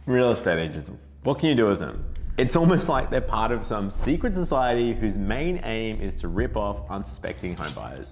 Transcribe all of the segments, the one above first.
Real estate agents, what can you do with them? It's almost like they're part of some secret society whose main aim is to rip off unsuspecting home buyers.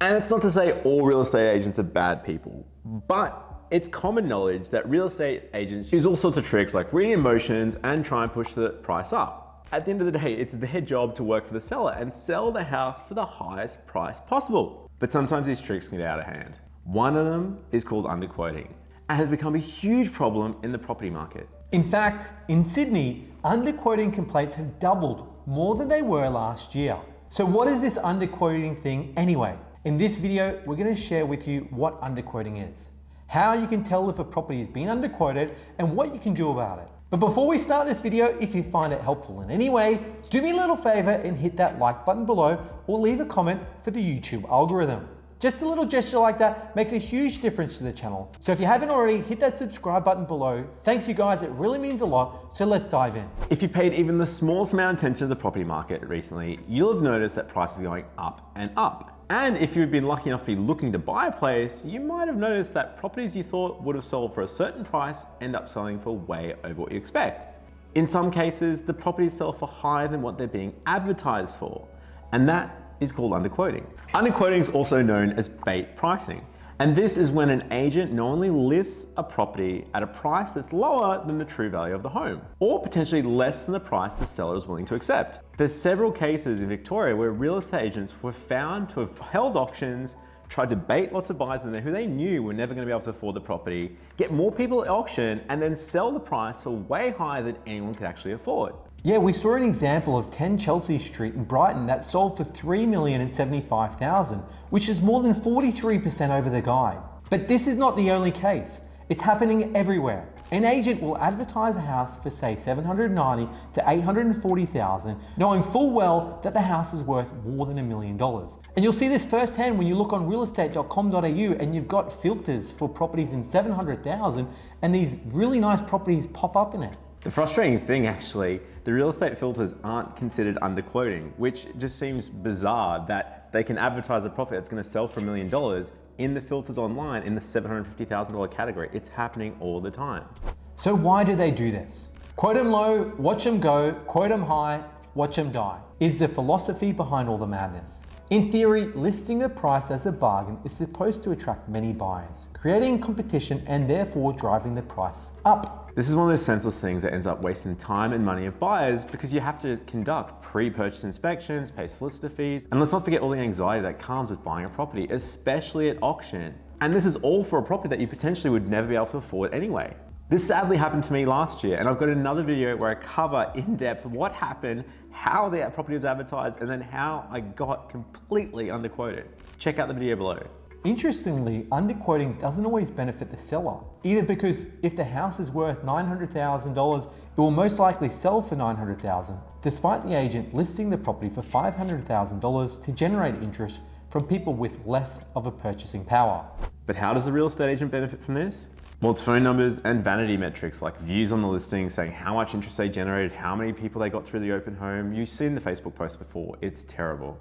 And it's not to say all real estate agents are bad people, but it's common knowledge that real estate agents use all sorts of tricks like reading emotions and try and push the price up. At the end of the day, it's their job to work for the seller and sell the house for the highest price possible. But sometimes these tricks can get out of hand. One of them is called underquoting and has become a huge problem in the property market. In fact, in Sydney, underquoting complaints have doubled more than they were last year. So what is this underquoting thing anyway? In this video, we're going to share with you what underquoting is, how you can tell if a property has been underquoted, and what you can do about it. But before we start this video, if you find it helpful in any way, do me a little favor and hit that like button below or leave a comment for the YouTube algorithm. Just a little gesture like that makes a huge difference to the channel. So if you haven't already, hit that subscribe button below. Thanks you guys, it really means a lot. So let's dive in. If you paid even the smallest amount of attention to the property market recently, you'll have noticed that prices are going up and up. And if you've been lucky enough to be looking to buy a place, you might have noticed that properties you thought would have sold for a certain price end up selling for way over what you expect. In some cases, the properties sell for higher than what they're being advertised for. And that is called underquoting. Underquoting is also known as bait pricing. And this is when an agent knowingly lists a property at a price that's lower than the true value of the home, or potentially less than the price the seller is willing to accept. There's several cases in Victoria where real estate agents were found to have held auctions, tried to bait lots of buyers in there who they knew were never going to be able to afford the property, get more people at auction, and then sell the price for way higher than anyone could actually afford. Yeah, we saw an example of 10 Chelsea Street in Brighton that sold for $3,075,000, which is more than 43% over the guide. But this is not the only case. It's happening everywhere. An agent will advertise a house for say $790,000 to $840,000, knowing full well that the house is worth more than $1 million. And you'll see this firsthand when you look on realestate.com.au and you've got filters for properties in $700,000 and these really nice properties pop up in it. The frustrating thing actually, the real estate filters aren't considered underquoting, which just seems bizarre that they can advertise a property that's going to sell for $1 million in the filters online in the $750,000 category. It's happening all the time. So why do they do this? Quote them low, watch them go, quote them high, watch them die, is the philosophy behind all the madness. In theory, listing a price as a bargain is supposed to attract many buyers, creating competition and therefore driving the price up. This is one of those senseless things that ends up wasting time and money of buyers because you have to conduct pre-purchase inspections, pay solicitor fees, and let's not forget all the anxiety that comes with buying a property, especially at auction. And this is all for a property that you potentially would never be able to afford anyway. This sadly happened to me last year, and I've got another video where I cover in depth what happened, how the property was advertised, and then how I got completely underquoted. Check out the video below. Interestingly, underquoting doesn't always benefit the seller, either because if the house is worth $900,000, it will most likely sell for $900,000, despite the agent listing the property for $500,000 to generate interest from people with less of a purchasing power. But how does a real estate agent benefit from this? Well, it's phone numbers and vanity metrics like views on the listing, saying how much interest they generated, how many people they got through the open home. You've seen the Facebook post before. It's terrible.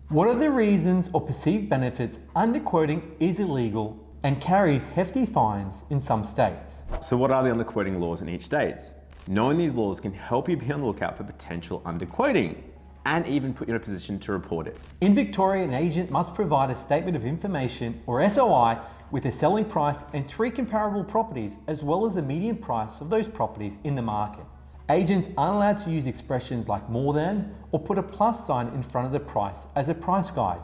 What are the reasons or perceived benefits underquoting is illegal and carries hefty fines in some states? So what are the underquoting laws in each state? Knowing these laws can help you be on the lookout for potential underquoting and even put you in a position to report it. In Victoria, an agent must provide a statement of information or SOI with a selling price and 3 comparable properties as well as the median price of those properties in the market. Agents aren't allowed to use expressions like more than or put a plus sign in front of the price as a price guide.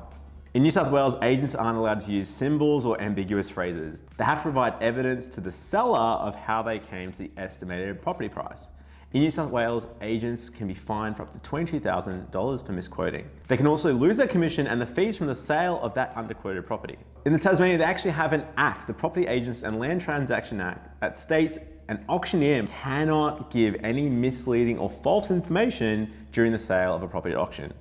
In New South Wales, agents aren't allowed to use symbols or ambiguous phrases. They have to provide evidence to the seller of how they came to the estimated property price. In New South Wales, agents can be fined for up to $22,000 for misquoting. They can also lose their commission and the fees from the sale of that underquoted property. In the Tasmania, they actually have an act, the Property Agents and Land Transaction Act, that states an auctioneer cannot give any misleading or false information during the sale of a property at auction.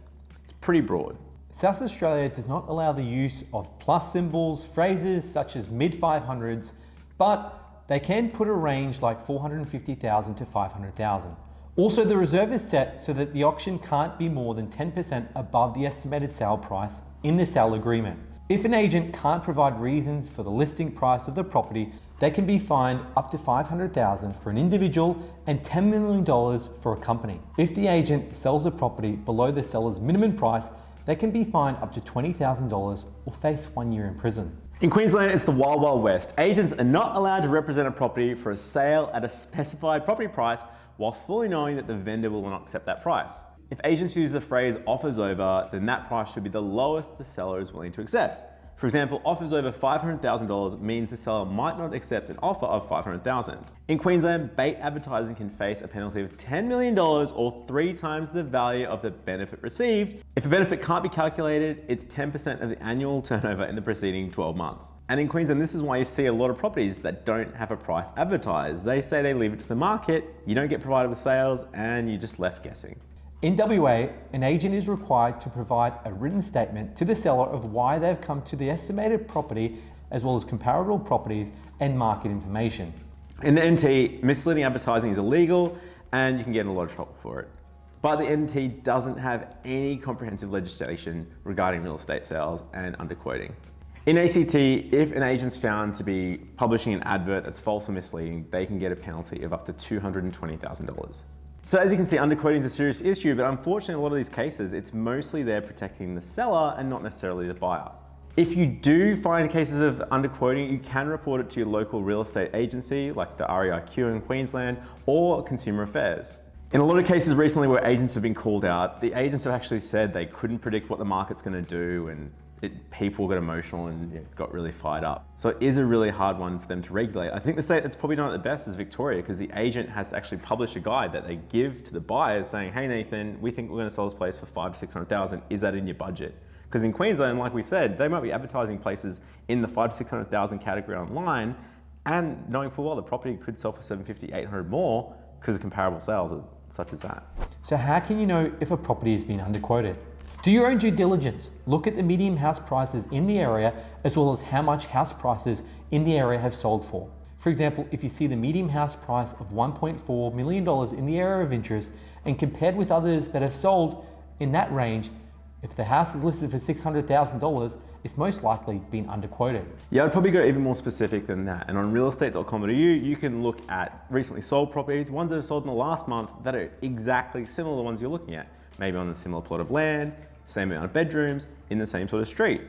It's pretty broad. South Australia does not allow the use of plus symbols, phrases such as mid-500s, but they can put a range like 450,000 to 500,000. Also, the reserve is set so that the auction can't be more than 10% above the estimated sale price in the sale agreement. If an agent can't provide reasons for the listing price of the property, they can be fined up to $500,000 for an individual and $10 million for a company. If the agent sells a property below the seller's minimum price, they can be fined up to $20,000 or face 1 year in prison. In Queensland, it's the wild, wild west. Agents are not allowed to represent a property for a sale at a specified property price whilst fully knowing that the vendor will not accept that price. If agents use the phrase offers over, then that price should be the lowest the seller is willing to accept. For example, offers over $500,000 means the seller might not accept an offer of $500,000. In Queensland, bait advertising can face a penalty of $10 million or 3 times the value of the benefit received. If a benefit can't be calculated, it's 10% of the annual turnover in the preceding 12 months. And in Queensland, this is why you see a lot of properties that don't have a price advertised. They say they leave it to the market, you don't get provided with sales, and you're just left guessing. In WA, an agent is required to provide a written statement to the seller of why they've come to the estimated property, as well as comparable properties and market information. In the NT, misleading advertising is illegal and you can get in a lot of trouble for it. But the NT doesn't have any comprehensive legislation regarding real estate sales and underquoting. In ACT, if an agent's found to be publishing an advert that's false or misleading, they can get a penalty of up to $220,000. So as you can see, underquoting is a serious issue, but unfortunately, in a lot of these cases, it's mostly there protecting the seller and not necessarily the buyer. If you do find cases of underquoting, you can report it to your local real estate agency, like the REIQ in Queensland, or Consumer Affairs. In a lot of cases recently where agents have been called out, the agents have actually said they couldn't predict what the market's going to do, and people got emotional and got really fired up. So it is a really hard one for them to regulate. I think the state that's probably done it the best is Victoria, because the agent has to actually publish a guide that they give to the buyers saying, hey Nathan, we think we're going to sell this place for $500,000 to $600,000. Is that in your budget? Because in Queensland, like we said, they might be advertising places in the $500,000 to $600,000 category online, and knowing full well the property could sell for $750,000, $800,000 more because of comparable sales such as that. So how can you know if a property has been underquoted? Do your own due diligence. Look at the median house prices in the area, as well as how much house prices in the area have sold for. For example, if you see the median house price of $1.4 million in the area of interest and compared with others that have sold in that range, if the house is listed for $600,000, it's most likely been underquoted. Yeah, I'd probably go even more specific than that. And on realestate.com.au, you can look at recently sold properties, ones that have sold in the last month that are exactly similar to the ones you're looking at. Maybe on a similar plot of land, same amount of bedrooms, in the same sort of street.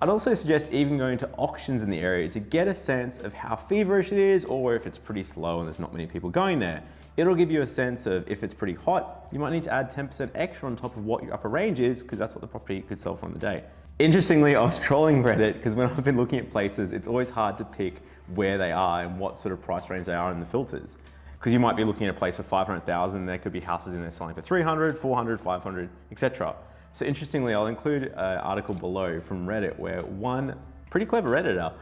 I'd also suggest even going to auctions in the area to get a sense of how feverish it is, or if it's pretty slow and there's not many people going there. It'll give you a sense of if it's pretty hot, you might need to add 10% extra on top of what your upper range is, because that's what the property could sell for on the day. Interestingly, I was trolling Reddit, because when I've been looking at places, it's always hard to pick where they are and what sort of price range they are in the filters. Because you might be looking at a place for $500,000, there could be houses in there selling for $300,000, $400,000, $500,000, etc. So interestingly, I'll include an article below from Reddit where one pretty clever Redditor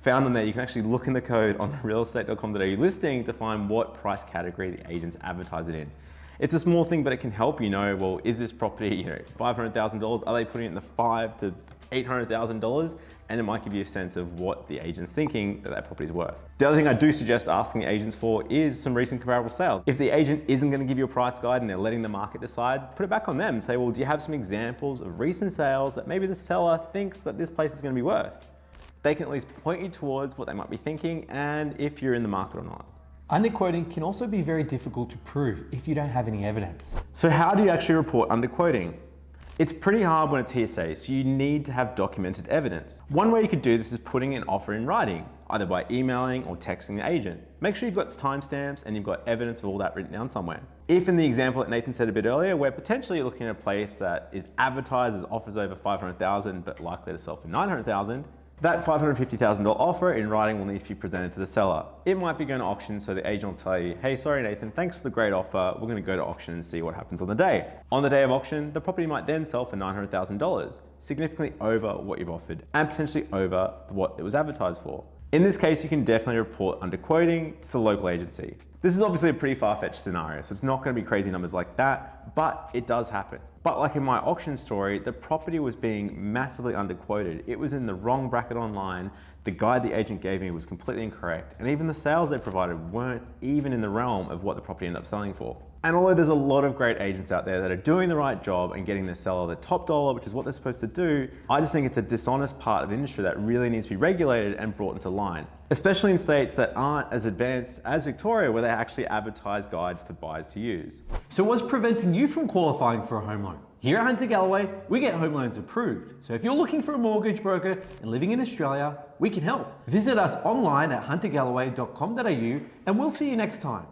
found on there you can actually look in the code on the realestate.com.au listing to find what price category the agents advertise it in. It's a small thing, but it can help you know, well, is this property $500,000? Are they putting it in the $500,000 to $800,000? And it might give you a sense of what the agent's thinking that property is worth. The other thing I do suggest asking agents for is some recent comparable sales. If the agent isn't going to give you a price guide and they're letting the market decide, put it back on them. Say, well, do you have some examples of recent sales that maybe the seller thinks that this place is going to be worth? They can at least point you towards what they might be thinking and if you're in the market or not. Underquoting can also be very difficult to prove if you don't have any evidence. So how do you actually report underquoting? It's pretty hard when it's hearsay, so you need to have documented evidence. One way you could do this is putting an offer in writing, either by emailing or texting the agent. Make sure you've got timestamps and you've got evidence of all that written down somewhere. If in the example that Nathan said a bit earlier, we're potentially looking at a place that is advertised as offers over $500,000 but likely to sell for $900,000, that $550,000 offer in writing will need to be presented to the seller. It might be going to auction, so the agent will tell you, hey, sorry Nathan, thanks for the great offer. We're going to go to auction and see what happens on the day. On the day of auction, the property might then sell for $900,000, significantly over what you've offered and potentially over what it was advertised for. In this case, you can definitely report underquoting to the local agency. This is obviously a pretty far-fetched scenario, so it's not going to be crazy numbers like that, but it does happen. But like in my auction story, the property was being massively underquoted. It was in the wrong bracket online. The guide the agent gave me was completely incorrect. And even the sales they provided weren't even in the realm of what the property ended up selling for. And although there's a lot of great agents out there that are doing the right job and getting the seller the top dollar, which is what they're supposed to do, I just think it's a dishonest part of the industry that really needs to be regulated and brought into line. Especially in states that aren't as advanced as Victoria, where they actually advertise guides for buyers to use. So what's preventing you from qualifying for a home loan? Here at Hunter Galloway, we get home loans approved. So if you're looking for a mortgage broker and living in Australia, we can help. Visit us online at huntergalloway.com.au and we'll see you next time.